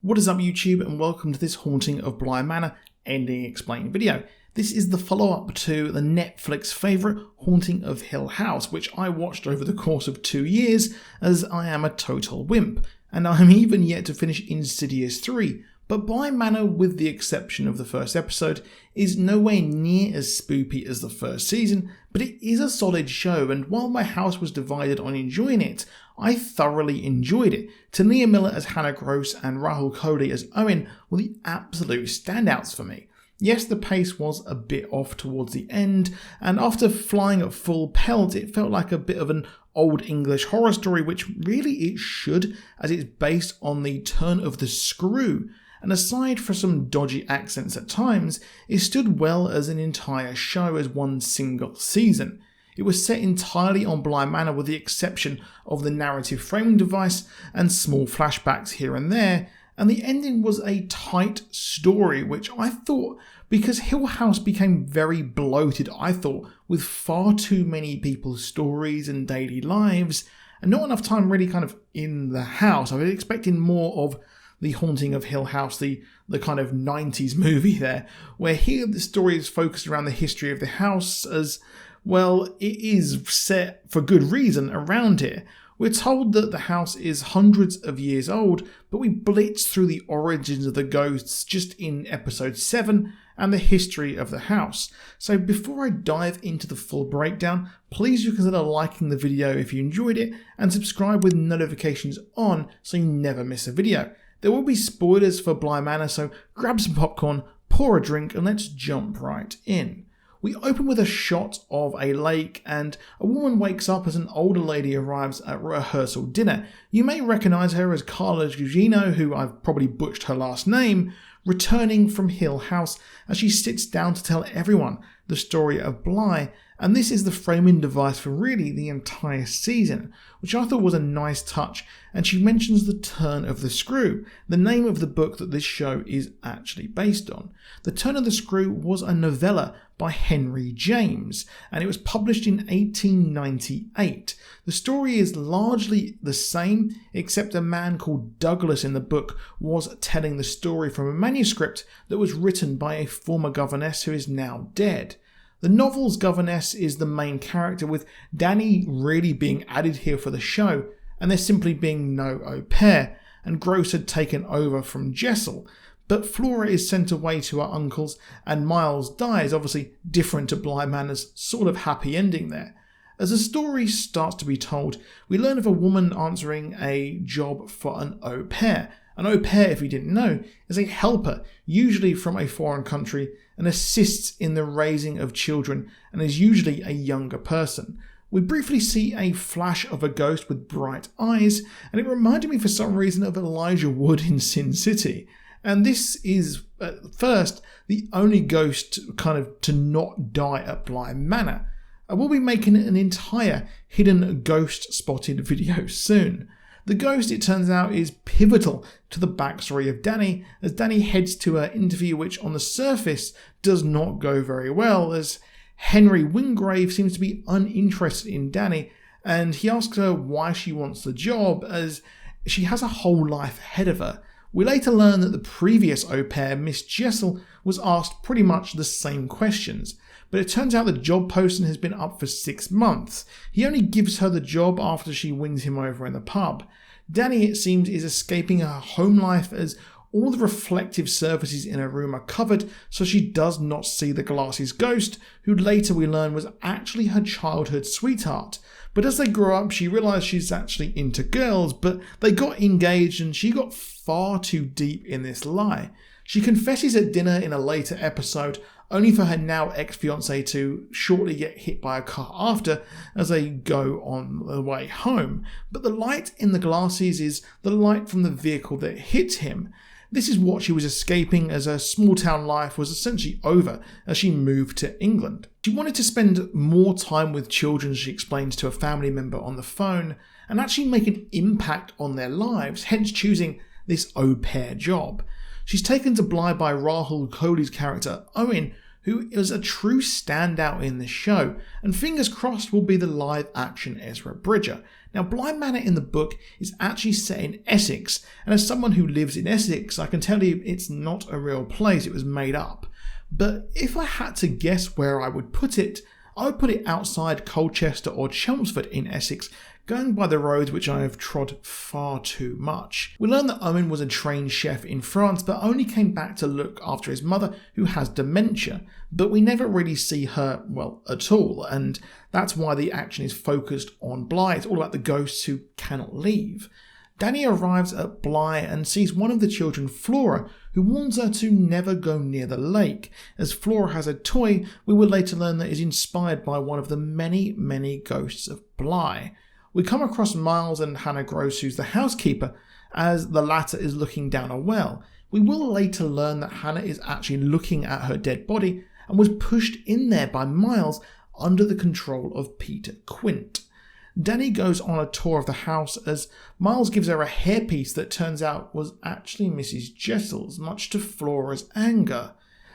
What is up YouTube, and welcome to this Haunting of Bly Manor ending explained video. This is the follow-up to the Netflix favourite Haunting of Hill House, which I watched over the course of 2 years as I am a total wimp, and I am even yet to finish Insidious 3, but Bly Manor, with the exception of the first episode, is nowhere near as spoopy as the first season, but it is a solid show, and while my house was divided on enjoying it, I thoroughly enjoyed it. Talia Miller as Hannah Gross and Rahul Kohli as Owen were the absolute standouts for me. Yes, the pace was a bit off towards the end, and after flying at full pelt, it felt like a bit of an old English horror story, which really it should, as it's based on the turn of the screw. And aside from some dodgy accents at times, it stood well as an entire show as one single season. It was set entirely on Bly Manor with the exception of the narrative framing device and small flashbacks here and there, and the ending was a tight story, which I thought, because Hill House became very bloated, I thought, with far too many people's stories and daily lives, and not enough time really kind of in the house. I was expecting more of the Haunting of Hill House, the kind of 90s movie there, where here the story is focused around the history of the house as, well, it is set for good reason around here. We're told that the house is hundreds of years old, but we blitz through the origins of the ghosts just in episode 7 and the history of the house. So before I dive into the full breakdown, please do consider liking the video if you enjoyed it and subscribe with notifications on so you never miss a video. There will be spoilers for Bly Manor, so grab some popcorn, pour a drink, and let's jump right in. We open with a shot of a lake, and a woman wakes up as an older lady arrives at rehearsal dinner. You may recognise her as Carla Gugino, who I've probably butchered her last name, returning from Hill House as she sits down to tell everyone the story of Bly, and this is the framing device for really the entire season, which I thought was a nice touch, and she mentions the turn of the screw, the name of the book that this show is actually based on. The Turn of the Screw was a novella by Henry James, and it was published in 1898. The story is largely the same, except a man called Douglas in the book was telling the story from a manuscript that was written by a former governess who is now dead. The novel's governess is the main character, with Danny really being added here for the show, and there simply being no au pair, and Gross had taken over from Jessel. But Flora is sent away to her uncle's, and Miles dies, obviously different to Bly Manor's sort of happy ending there. As the story starts to be told, we learn of a woman answering a job for an au pair. An au pair, if you didn't know, is a helper, usually from a foreign country, and assists in the raising of children, and is usually a younger person. We briefly see a flash of a ghost with bright eyes, and it reminded me for some reason of Elijah Wood in Sin City. And this is, at first, the only ghost kind of to not die at Bly Manor. I will be making an entire hidden ghost spotted video soon. The ghost, it turns out, is pivotal to the backstory of Danny, as Danny heads to her interview, which on the surface does not go very well, as Henry Wingrave seems to be uninterested in Danny, and he asks her why she wants the job, as she has a whole life ahead of her. We later learn that the previous au pair, Miss Jessel, was asked pretty much the same questions, but it turns out the job posting has been up for 6 months. He only gives her the job after she wins him over in the pub. Danny, it seems, is escaping her home life as all the reflective surfaces in her room are covered, so she does not see the glasses ghost, who later we learn was actually her childhood sweetheart. But as they grow up, she realises she's actually into girls, but they got engaged and she got far too deep in this lie. She confesses at dinner in a later episode, only for her now ex-fiancé to shortly get hit by a car after as they go on the way home. But the light in the glasses is the light from the vehicle that hit him. This is what she was escaping, as her small town life was essentially over as she moved to England. She wanted to spend more time with children, she explains to a family member on the phone, and actually make an impact on their lives, hence choosing this au pair job. She's taken to Bly by Rahul Kohli's character Owen, who is a true standout in the show, and fingers crossed will be the live-action Ezra Bridger. Now, Bly Manor in the book is actually set in Essex, and as someone who lives in Essex, I can tell you it's not a real place, it was made up. But if I had to guess where I would put it, I would put it outside Colchester or Chelmsford in Essex, going by the roads which I have trod far too much. We learn that Owen was a trained chef in France, but only came back to look after his mother, who has dementia. But we never really see her, well, at all, and that's why the action is focused on Bly. It's all about the ghosts who cannot leave. Danny arrives at Bly and sees one of the children, Flora, who warns her to never go near the lake. As Flora has a toy, we will later learn that is inspired by one of the many, many ghosts of Bly. We come across Miles and Hannah Gross, who's the housekeeper, as the latter is looking down a well. We will later learn that Hannah is actually looking at her dead body and was pushed in there by Miles under the control of Peter Quint. Danny goes on a tour of the house as Miles gives her a hairpiece that turns out was actually Mrs. Jessel's, much to Flora's anger.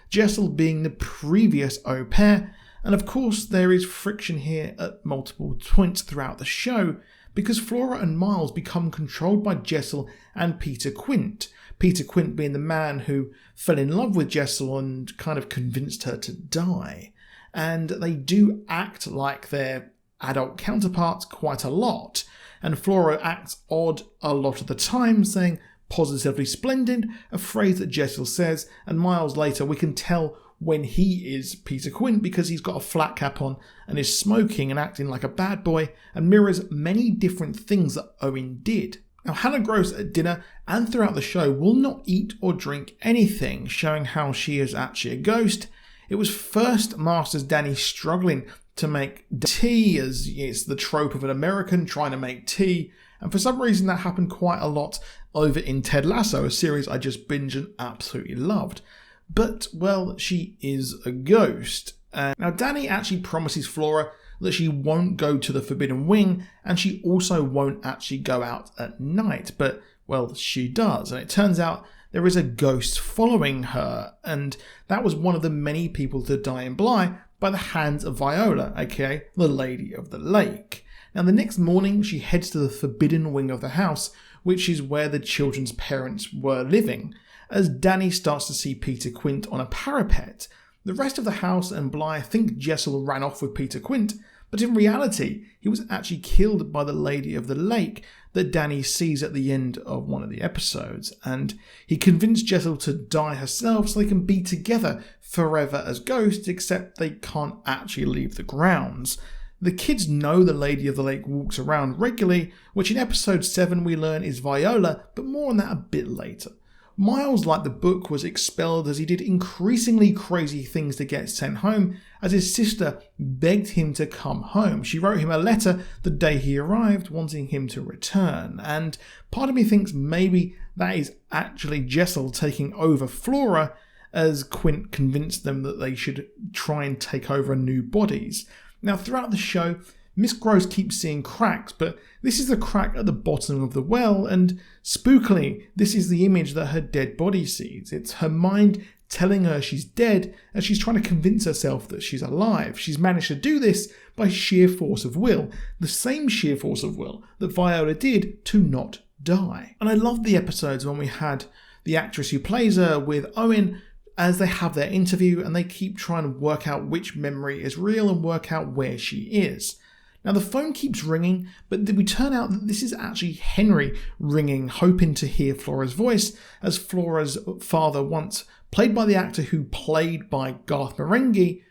Jessel being the previous au pair, and of course there is friction here at multiple points throughout the show because Flora and Miles become controlled by Jessel and Peter Quint. Peter Quint being the man who fell in love with Jessel and kind of convinced her to die. And they do act like their adult counterparts quite a lot, and Flora acts odd a lot of the time, saying positively splendid, a phrase that Jessel says, and Miles later we can tell when he is Peter Quint because he's got a flat cap on and is smoking and acting like a bad boy and mirrors many different things that Owen did. Now, Hannah Gross at dinner and throughout the show will not eat or drink anything, showing how she is actually a ghost. It was first masked as Danny struggling to make tea, as it's the trope of an American trying to make tea, and for some reason that happened quite a lot over in Ted Lasso, a series I just binged and absolutely loved. But, well, she is a ghost. Now, Danny actually promises Flora that she won't go to the Forbidden Wing, and she also won't actually go out at night, but, well, she does, and it turns out there is a ghost following her, and that was one of the many people to die in Bly by the hands of Viola, aka the Lady of the Lake. Now, the next morning, she heads to the Forbidden Wing of the house, which is where the children's parents were living, as Danny starts to see Peter Quint on a parapet. The rest of the house and Bly think Jessel ran off with Peter Quint, but in reality, he was actually killed by the Lady of the Lake that Danny sees at the end of one of the episodes, and he convinced Jessel to die herself so they can be together forever as ghosts, except they can't actually leave the grounds. The kids know the Lady of the Lake walks around regularly, which in episode 7 we learn is Viola, but more on that a bit later. Miles, like the book, was expelled as he did increasingly crazy things to get sent home, as his sister begged him to come home. She wrote him a letter the day he arrived, wanting him to return, and part of me thinks maybe that is actually Jessel taking over Flora, as Quint convinced them that they should try and take over new bodies. Now, throughout the show, Miss Gross keeps seeing cracks, but this is the crack at the bottom of the well, and spookily, this is the image that her dead body sees. It's her mind telling her she's dead, and she's trying to convince herself that she's alive. She's managed to do this by sheer force of will, the same sheer force of will that Viola did to not die. And I loved the episodes when we had the actress who plays her with Owen, as they have their interview and they keep trying to work out which memory is real and work out where she is. Now, the phone keeps ringing, but we turn out that this is actually Henry ringing, hoping to hear Flora's voice, as Flora's father, once played by the actor who played by Garth Marenghi,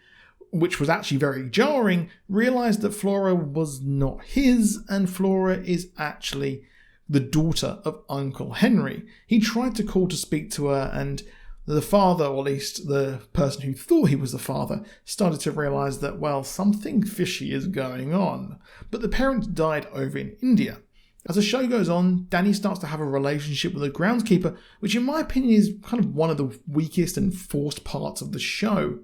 which was actually very jarring, realised that Flora was not his, and Flora is actually the daughter of Uncle Henry. He tried to call to speak to her, and the father, or at least the person who thought he was the father, started to realise that, well, something fishy is going on. But the parents died over in India. As the show goes on, Danny starts to have a relationship with the groundskeeper, which in my opinion is kind of one of the weakest and forced parts of the show.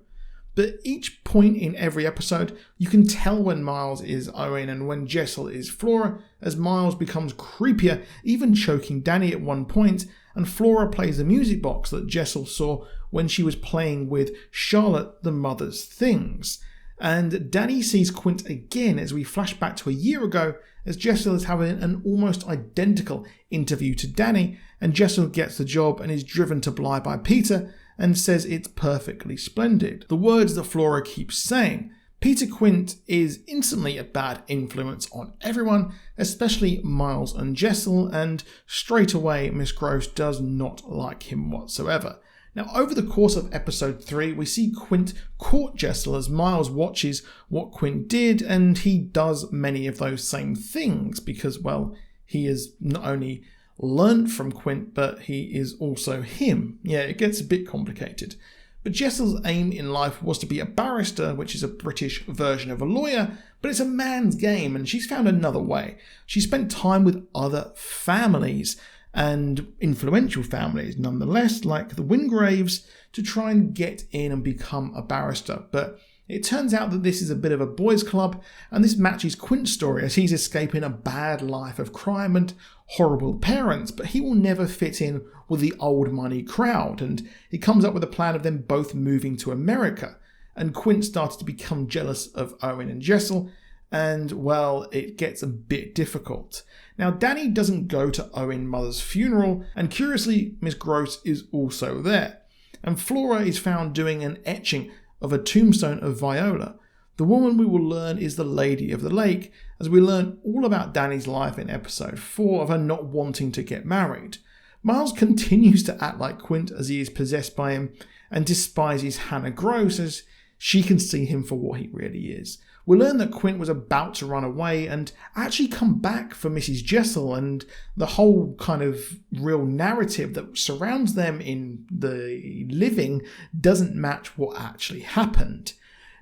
But each point in every episode, you can tell when Miles is Owen and when Jessel is Flora, as Miles becomes creepier, even choking Danny at one point, and Flora plays the music box that Jessel saw when she was playing with Charlotte, the mother's things. And Danny sees Quint again as we flash back to a year ago, as Jessel is having an almost identical interview to Danny, and Jessel gets the job and is driven to Bly by Peter, and says it's perfectly splendid. The words that Flora keeps saying. Peter Quint is instantly a bad influence on everyone, especially Miles and Jessel, and straight away Miss Gross does not like him whatsoever. Now, over the course of episode 3, we see Quint court Jessel as Miles watches what Quint did, and he does many of those same things because, well, he is not only learned from Quint, but he is also him. Yeah, it gets a bit complicated. But Jessel's aim in life was to be a barrister, which is a British version of a lawyer, but it's a man's game, and she's found another way. She spent time with other families, and influential families nonetheless, like the Wingraves, to try and get in and become a barrister. But it turns out that this is a bit of a boys' club, and this matches Quint's story as he's escaping a bad life of crime and horrible parents, but he will never fit in with the old money crowd, and he comes up with a plan of them both moving to America. And Quint starts to become jealous of Owen and Jessel, and, well, it gets a bit difficult. Now, Danny doesn't go to Owen's mother's funeral, and curiously, Miss Gross is also there. And Flora is found doing an etching of a tombstone of Viola. The woman we will learn is the Lady of the Lake, as we learn all about Danny's life in episode 4 of her not wanting to get married. Miles continues to act like Quint as he is possessed by him, and despises Hannah Gross as she can see him for what he really is. We learn that Quint was about to run away and actually come back for Mrs. Jessel, and the whole kind of real narrative that surrounds them in the living doesn't match what actually happened.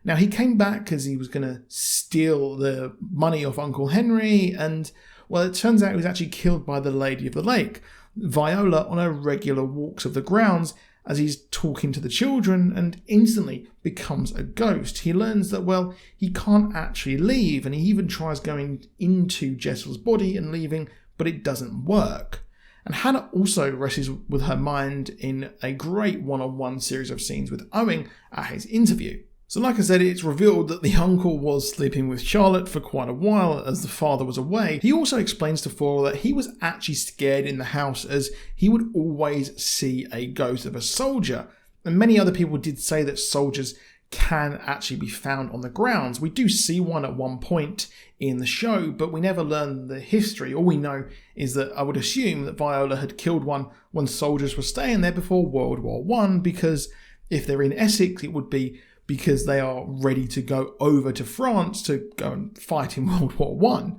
Now, he came back because he was going to steal the money off Uncle Henry, and, well, it turns out he was actually killed by the Lady of the Lake, Viola, on her regular walks of the grounds, as he's talking to the children, and instantly becomes a ghost. He learns that, well, he can't actually leave, and he even tries going into Jessel's body and leaving, but it doesn't work. And Hannah also wrestles with her mind in a great one-on-one series of scenes with Owen at his interview. So like I said, it's revealed that the uncle was sleeping with Charlotte for quite a while as the father was away. He also explains to Flora that he was actually scared in the house as he would always see a ghost of a soldier. And many other people did say that soldiers can actually be found on the grounds. We do see one at one point in the show, but we never learn the history. All we know is that I would assume that Viola had killed one when soldiers were staying there before World War I, because if they're in Essex, it would be because they are ready to go over to France to go and fight in World War I.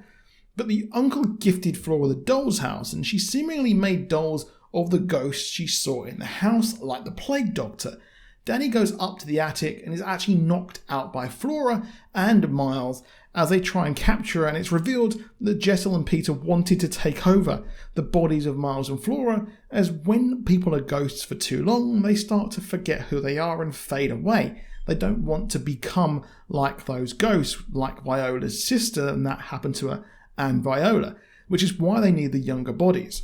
But the uncle gifted Flora the doll's house, and she seemingly made dolls of the ghosts she saw in the house, like the plague doctor. Danny goes up to the attic and is actually knocked out by Flora and Miles as they try and capture her, and it's revealed that Jessel and Peter wanted to take over the bodies of Miles and Flora, as when people are ghosts for too long, they start to forget who they are and fade away. They don't want to become like those ghosts, like Viola's sister, and that happened to her and Viola, which is why they need the younger bodies.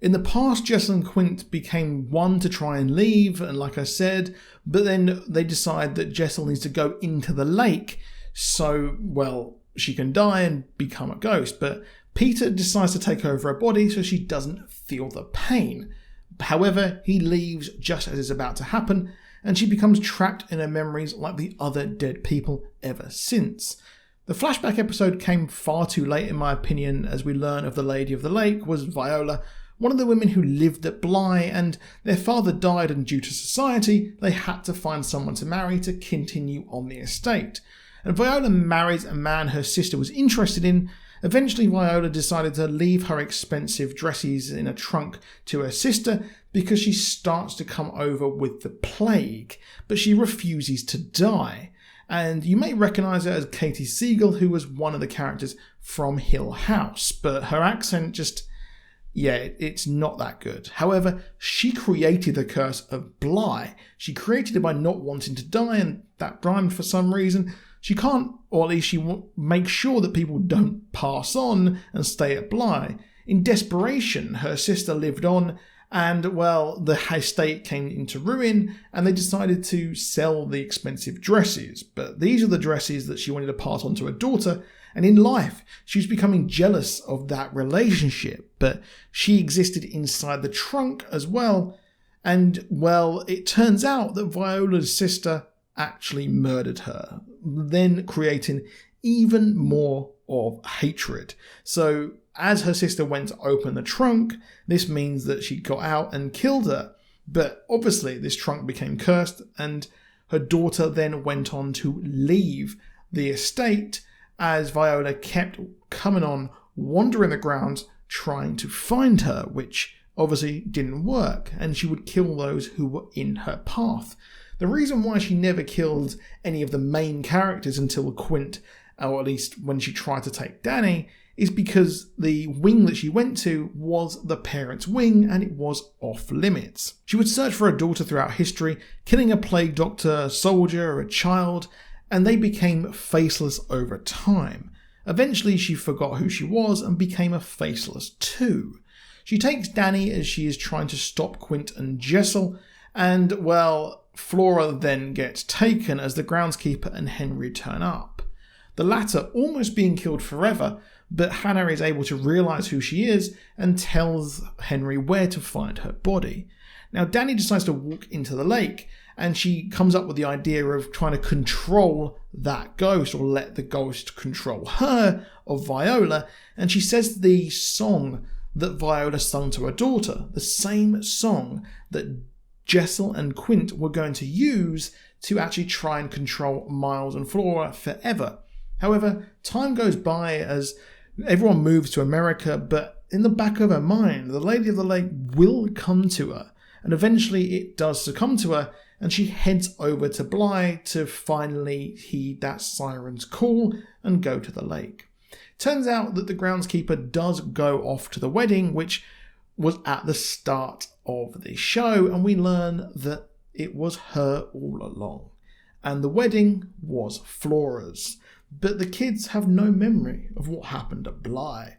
In the past, Jessel and Quint became one to try and leave, and like I said, but then they decide that Jessel needs to go into the lake so, well, she can die and become a ghost, but Peter decides to take over her body so she doesn't feel the pain. However, he leaves just as it's about to happen, and she becomes trapped in her memories like the other dead people ever since. The flashback episode came far too late in my opinion, as we learn of the Lady of the Lake was Viola, one of the women who lived at Bly, and their father died, and due to society, they had to find someone to marry to continue on the estate. And Viola marries a man her sister was interested in. Eventually, Viola decided to leave her expensive dresses in a trunk to her sister because she starts to come over with the plague, but she refuses to die. And you may recognise her as Katie Siegel, who was one of the characters from Hill House, but her accent just yeah, it's not that good. However, she created the curse of Bly. She created it by not wanting to die, and that rhymed for some reason. She can't, or at least she makes sure that people don't pass on and stay at Bly. In desperation, her sister lived on, and, well, the estate came into ruin, and they decided to sell the expensive dresses. But these are the dresses that she wanted to pass on to her daughter, and in life, she was becoming jealous of that relationship. But she existed inside the trunk as well, and, well, it turns out that Viola's sister actually murdered her, then creating even more of hatred. So, as her sister went to open the trunk, this means that she got out and killed her. But obviously this trunk became cursed, and her daughter then went on to leave the estate as Viola kept coming on, wandering the grounds, trying to find her, which obviously didn't work, and she would kill those who were in her path. The reason why she never killed any of the main characters until Quint, or at least when she tried to take Danny, is because the wing that she went to was the parents' wing, and it was off limits. She would search for her daughter throughout history, killing a plague doctor, a soldier, or a child, and they became faceless over time. Eventually she forgot who she was and became a faceless too. She takes Danny as she is trying to stop Quint and Jessel, and, well, Flora then gets taken as the groundskeeper and Henry turn up. The latter almost being killed forever, but Hannah is able to realise who she is and tells Henry where to find her body. Now Danny decides to walk into the lake, and she comes up with the idea of trying to control that ghost, or let the ghost control her, of Viola, and she says the song that Viola sung to her daughter, the same song that Jessel and Quint were going to use to actually try and control Miles and Flora forever. However, time goes by as everyone moves to America, but in the back of her mind, the Lady of the Lake will come to her, and eventually it does succumb to her, and she heads over to Bly to finally heed that siren's call and go to the lake. Turns out that the groundskeeper does go off to the wedding, which was at the start of the show, and we learn that it was her all along. And the wedding was Flora's. But the kids have no memory of what happened at Bly.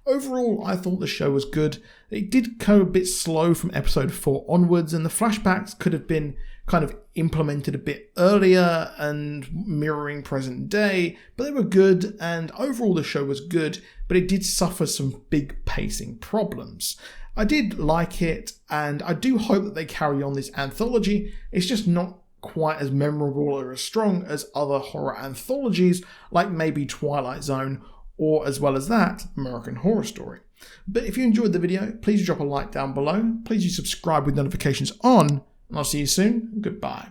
Overall, I thought the show was good. It did go a bit slow from episode 4 onwards, and the flashbacks could have been kind of implemented a bit earlier and mirroring present day, but they were good, and overall the show was good, but it did suffer some big pacing problems. I did like it, and I do hope that they carry on this anthology. It's just not quite as memorable or as strong as other horror anthologies like maybe Twilight Zone, or as well as that, American Horror Story. But if you enjoyed the video, please drop a like down below, please do subscribe with notifications on, and I'll see you soon. Goodbye.